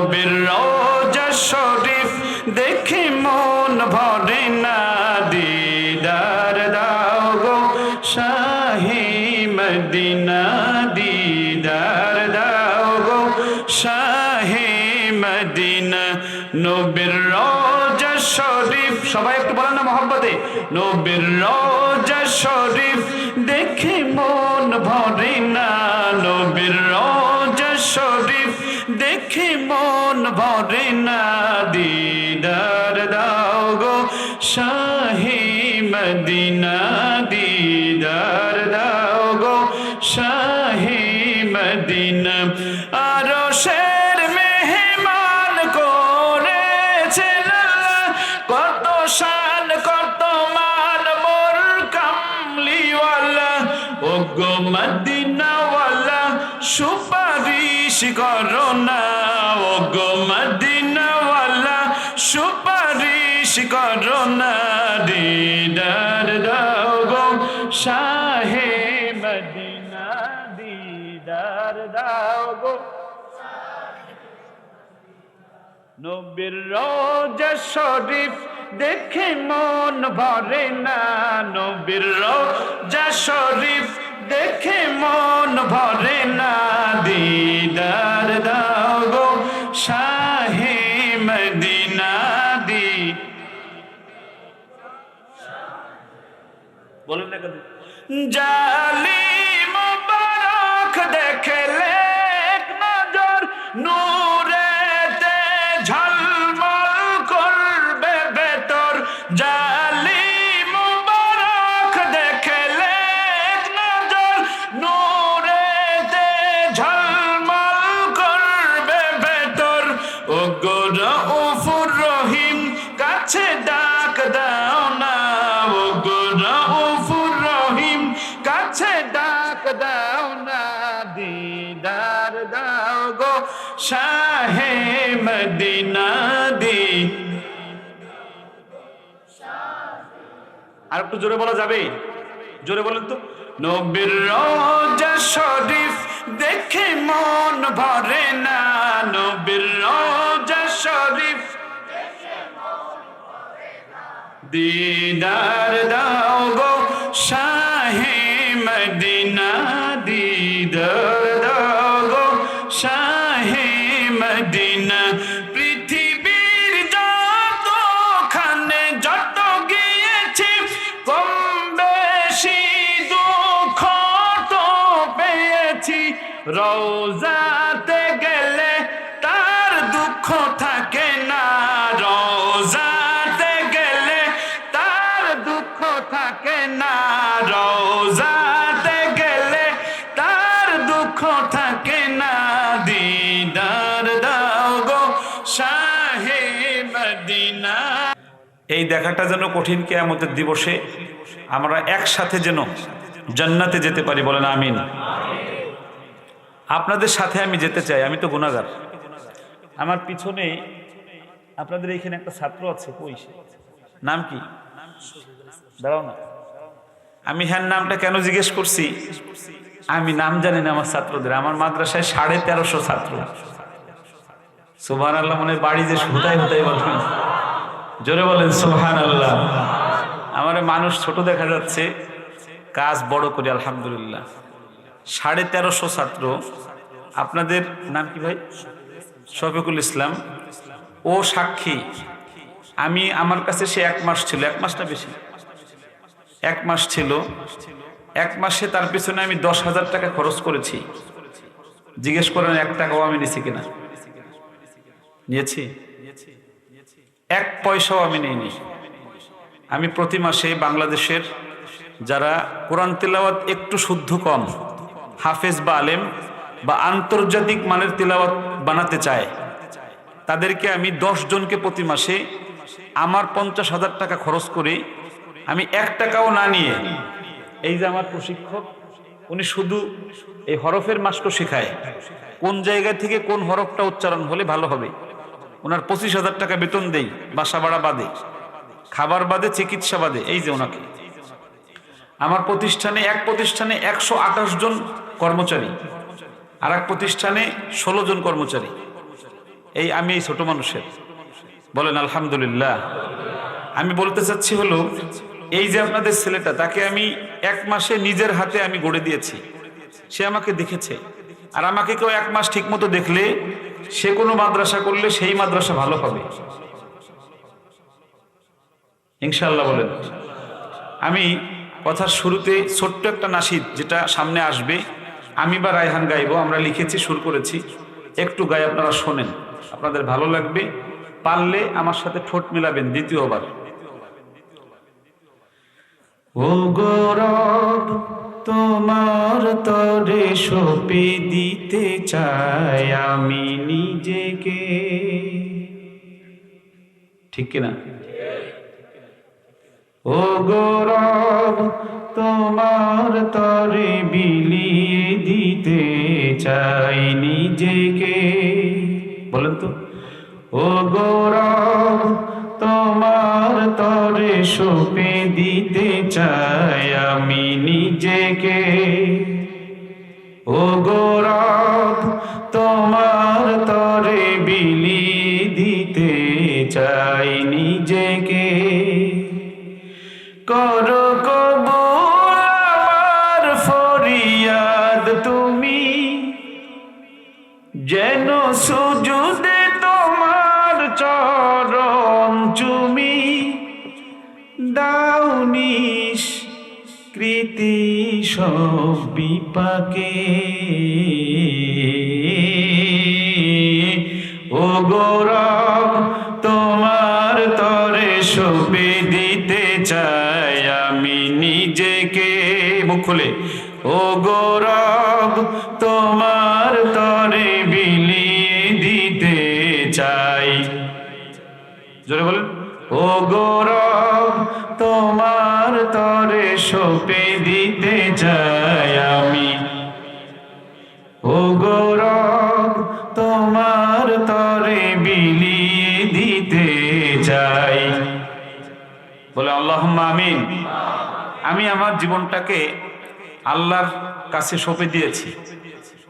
নবীর রওজা শরীফ দেখে মন ভরে না, দিদার দাও গো শাহে মদিনা, দিদার দাও গো শাহে মদিনা। নবীর রওজা শরীফ, সবাই একটু বলেন না মহব্বতে, নবীর রওজা শরীফ দেখে মন ভরে না, নবীর রওজা শরীফ দেখে মন ভরে না, দিদার দাও গো শাহে মদিনা, দিদার দাও গো শাহে মদিনা। আরশের মেহমান করেছেন আল্লাহ, কত শান কত মান মোর কামলিওয়ালা, ও গো মদিনাওয়ালা সুপারিশ করো না, ও গো মদিনাওয়ালা সুপারিশ করো না, দিদার দাও গো শাহে মদিনা, দিদার দাও গো। নবীর রওজা শরীফ দেখে মন ভরে না, নবীর রওজা শরীফ দেখে মন ভরে না, দিদার দাও গো শাহে মদিনা, দি বলেন না কত জালি মুবারক দেখলে এক নজর নূরেতে ঝলমল করবে ভেতর, জালি মুবারক দেখলে এক নজর নূরেতে ঝলমল করবে ভেতর, ও গো রউফুর রহিম কাছে ডাক দাও না, ও গো রউফুর রহিম কাছে ডাক দাও না, দিদার দাও গো শাহে মদিনা, দি আর একটু জোরে বলা যাবে? জোরে বলেন তো। নবীর রওজা শরীফ দেখে মন ভরে না, নবীর রওজা শরীফ দিদার দাও গো শাহে মদিনা, দিদার দাও গো শাহে মদিনা। পৃথিবীর যতখানে যত গিয়েছি কম বেশি দুঃখ তো পেয়েছি, রওজাতে গেলে তার দুঃখ থাকে না, রওজাতে গেলে তার দুঃখ থাকে না, রওজাতে গেলে তার দুঃখ থাকে না, দিদার দাও গো শাহে মদিনা। এই দেখাটা যেন কঠিন কিয়ামতের দিবসে আমরা একসাথে যেন জান্নাতে যেতে পারি, বলেন আমিন। আপনাদের সাথে আমি যেতে চাই, আমি তো গুনাহগার। আমার পিছনে আপনাদের এইখানে একটা ছাত্র আছে, কই সে? নাম কি? দাঁড়াও না, আমি হ্যাঁ নামটা কেন জিজ্ঞেস করছি, আমি নাম জানি না আমার ছাত্রদের। আমার মাদ্রাসায় 1350 ছাত্র। সুবহানাল্লাহ, মনে বাড়ি যে হুতাই হুতাই বলবেন, জোরে বলেন সুবহানাল্লাহ। আমার মানুষ ছোট দেখা যাচ্ছে, কাজ বড় করি আলহামদুলিল্লাহ। 1350 ছাত্র। আপনাদের নাম কি ভাই? শফিকুল ইসলাম। ও সাক্ষী, আমি আমার কাছে সে 1 মাস ছিল, 1 মাস না বেশি, 1 মাস ছিল। 1 মাসে তার পিছনে আমি 10,000 টাকা খরচ করেছি। জিজ্ঞেস করেন 1 টাকাও আমি নিয়েছি কিনা? নিয়েছি? 1 পয়সাও আমি নিইনি। আমি প্রতি মাসে বাংলাদেশের যারা কোরআন তিলাওয়াত একটু শুদ্ধ কম, হাফেজ বা আলেম বা আন্তর্জাতিক মানের তিলাওয়াত বানাতে চায়, তাদেরকে আমি 10 জনকে প্রতি মাসে আমার 50,000 টাকা খরচ করে, আমি 1 টাকাও না নিয়ে, এই যে আমার প্রশিক্ষক, উনি শুধু এই হরফের মাস্কও শেখায়, কোন জায়গা থেকে কোন হরফটা উচ্চারণ হলে ভালো হবে। ওনার 25,000 টাকা বেতন দেই, বাসা ভাড়া বাদে, খাবার বাদে, চিকিৎসা বাদে। এই যে ওনাকে আমার প্রতিষ্ঠানে, এক প্রতিষ্ঠানে 128 জন কর্মচারী, আর এক প্রতিষ্ঠানে 16 জন কর্মচারী। আমি এই ছোট মানুষের, বলেন আলহামদুলিল্লাহ। আমি বলতে চাচ্ছি হলো, এই যে আপনাদের ছেলেটা, তাকে আমি 1 মাসে নিজের হাতে আমি গড়ে দিয়েছি। সে আমাকে দেখেছে, আর আমাকে কেউ 1 মাস ঠিক মতো দেখলে সে কোনো মাদ্রাসা করলে সেই মাদ্রাসা ভালো হবে ইনশাআল্লাহ, বলেন। আমি কথার শুরুতে ছোট্ট একটা নাশিদ যেটা সামনে আসবে, আমি বা রায়হান গাইবো, আমরা লিখেছি, সুর করেছি, একটু গাই, আপনারা শোনেন, আপনাদের ভালো লাগবে। পারলে আমার সাথে ঠোঁট মিলাবেন দ্বিতীয়বার। ও গৌরব তোমার তরে সঁপে দিতে চাই আমি নিজেকে, ঠিক কিনা? ও গৌরব তোমার তরে বিলিয়ে দিতে চাই নিজেকে, বলেন তো। ও গৌরব তোমার তরে সঁপে দিতে চাই আমি নিজেকে, ও গৌরব তোমার তরে বিলিয়ে দিতে চাই নিজেকে। করো কবুল আমার ফরিয়াদ তুমি, যেন সুজুদে তোমার চরণ চুমি, দাও নিষ্কৃতি সব বিপাকে। ও গৌরব তোমার তরে সঁপে দিতে চাই আমি নিজেকে, মুখ খুলে। ও গৌরব তোমার তরে বিলিয়ে দিতে চাই, জোরে বলেন। ও গৌরব তোমার তরে সঁপে দিতে চাই আমি, ও গৌরব তোমার তরে বিলিয়ে দিতে চাই, বলে আল্লাহুম্মা আমিন। আমি আমার জীবনটাকে আল্লাহর কাছে সঁপে দিয়েছি,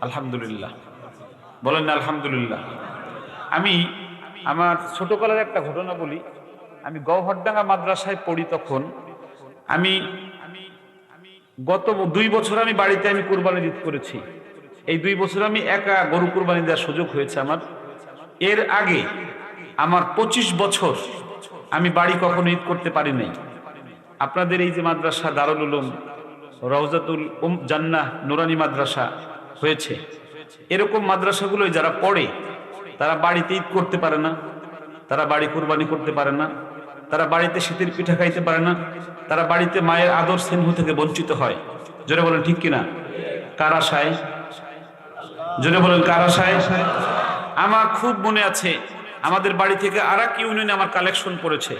আলহামদুলিল্লাহ, বলেন না আলহামদুলিল্লাহ। আমি আমার ছোটকালের একটা ঘটনা বলি। আমি গৌহরডাঙ্গা মাদ্রাসায় পড়ি, তখন আমি গত 2 বছর আমি বাড়িতে আমি কুরবানি ঈদ করেছি। এই 2 বছর আমি একা গরু কুরবানি দেওয়ার সুযোগ হয়েছে আমার। এর আগে আমার 25 বছর আমি বাড়ি কখনো ঈদ করতে পারি নাই। আপনাদের এই যে মাদ্রাসা দারুল উলুম রওজাতুল জান্নাহ নুরানি মাদ্রাসা হয়েছে, এরকম মাদ্রাসাগুলোয় যারা পড়ে তারা বাড়িতে ঈদ করতে পারে না, তারা বাড়ি কুরবানি করতে পারে না, তারা বাড়িতে শীতের পিঠা খাইতে পারে না, তারা বাড়িতে মায়ের আদর স্নেহ থেকে বঞ্চিত হয়। জোরে বলেন ঠিক কিনা? কার আশায়? জোরে বলেন কার আশায়? আমার খুব মনে আছে, আমাদের বাড়ি থেকে আরেক ইউনিয়নে আমার কালেকশন পড়েছে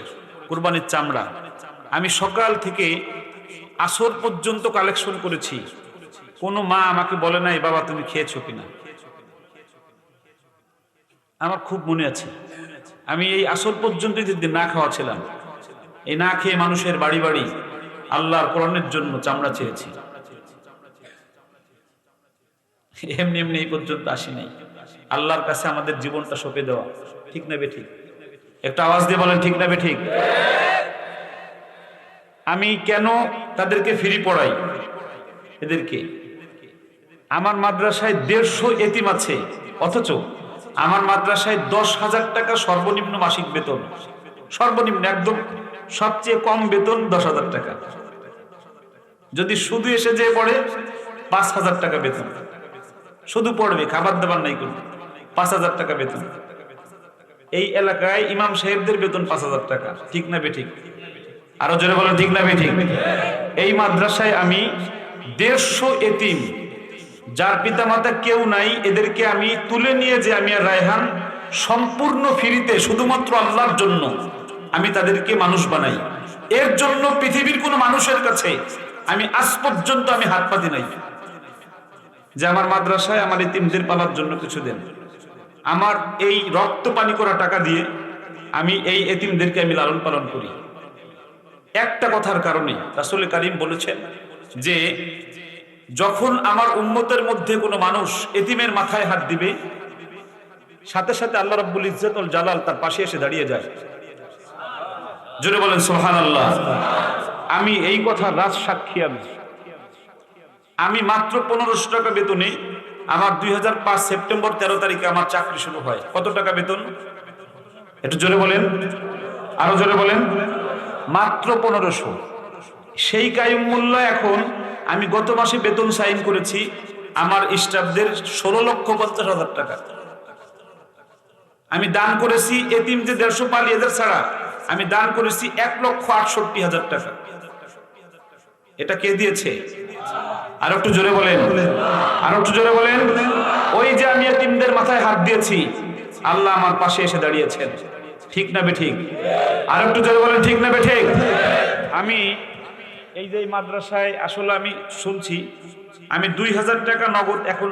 কুরবানির চামড়া। আমি সকাল থেকে আসর পর্যন্ত কালেকশন করেছি, কোনো মা আমাকে বলে নাই বাবা তুমি খেয়েছো কিনা। আমার খুব মনে আছে, আমি এই আসর পর্যন্ত যেদিন না খাওয়া ছিলাম, এই না খেয়ে মানুষের বাড়ি বাড়ি আল্লাহর কোরআনের জন্য চামড়া চেয়েছি। এমনি এমনি এই পর্যন্ত আসি নাই। আল্লাহর কাছে আমাদের জীবনটা সঁপে দেওয়া, ঠিক না বেঠিক? একটা আওয়াজ দিয়ে বলেন ঠিক না বেঠিক? আমি কেন তাদেরকে ফ্রি পড়াই? এদেরকে আমার মাদ্রাসায় 150 এতিম আছে, অথচ আমার মাদ্রাসায় 10,000 টাকা সর্বনিম্ন মাসিক বেতন, সর্বনিম্ন একদম সবচেয়ে কম বেতন 10,000 টাকা। যদি শুধু এসে যে পড়ে 5,000 টাকা বেতন, শুধু পড়বে, খাবার দাবার নাই করবে, 5,000 টাকা বেতন। এই এলাকায় ইমাম সাহেবদের বেতন 5,000 টাকা, ঠিক না বেঠিক? আরো জোরে বলেন ঠিক না বেঠিক? এই মাদ্রাসায় আমি 150 এতিম যার পিতামাতা কেউ নাই, এদেরকে আমি তুলে নিয়ে যে আমি আর রায়হান সম্পূর্ণ ফ্রিতে শুধুমাত্র আল্লাহর জন্য আমি তাদেরকে মানুষ বানাই। এর জন্য পৃথিবীর কোন মানুষের কাছে আমি আজ পর্যন্ত আমি হাত পাতি নাই যে আমার মাদ্রাসায় আমার এতিমদের পালার জন্য কিছু দেন। আমার এই রক্ত পানি করা টাকা দিয়ে আমি এই এতিমদেরকে আমি লালন পালন করি। একটা কথার কারণে রাসূল কারীম বলেছেন যে যখন আমার উম্মতের মধ্যে কোনো মানুষ এতিমের মাথায় হাত দিবে, সাথে সাথে আল্লাহ রাব্বুল ইজ্জতুল জালাল তার পাশে এসে দাঁড়িয়ে যায়। জোরে বলেন সুবহানাল্লাহ। আমি এই কথা রাজ সাক্ষী। আমি মাত্র 1500 টাকা বেতনে আমার 2005 সেপ্টেম্বর 13 তারিখে আমার চাকরি শুরু হয়। কত টাকা বেতন? একটু জোরে বলেন, আরো জোরে বলেন। মাত্র 1500। সেই কায়ুম মূল্য এখন আমি গত মাসে বেতন সাইন করেছি আমার স্টাফদের 16,50,000 টাকা। আমি দান করেছি এতিম যে 150 পালি এদের ছাড়া আমি দান করেছি 1,68,000 টাকা। এটা কে দিয়েছে? আর একটু জোরে বলেন, আর একটু জোরে বলেন। ওই যে আমি এতিমদের মাথায় হাত দিয়েছি, আল্লাহ আমার পাশে এসে দাঁড়িয়েছেন। ঠিক না বেঠিক? আর একটু জোরে বলেন, ঠিক না বেঠিক? আমি এই যে মাদ্রাসায় আসলে আমি শুনছি আমি 2000 টাকা নগদ এখন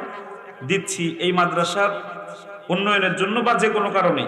দিচ্ছি এই মাদ্রাসার উন্নয়নের জন্য বা যে কোনো কারণে।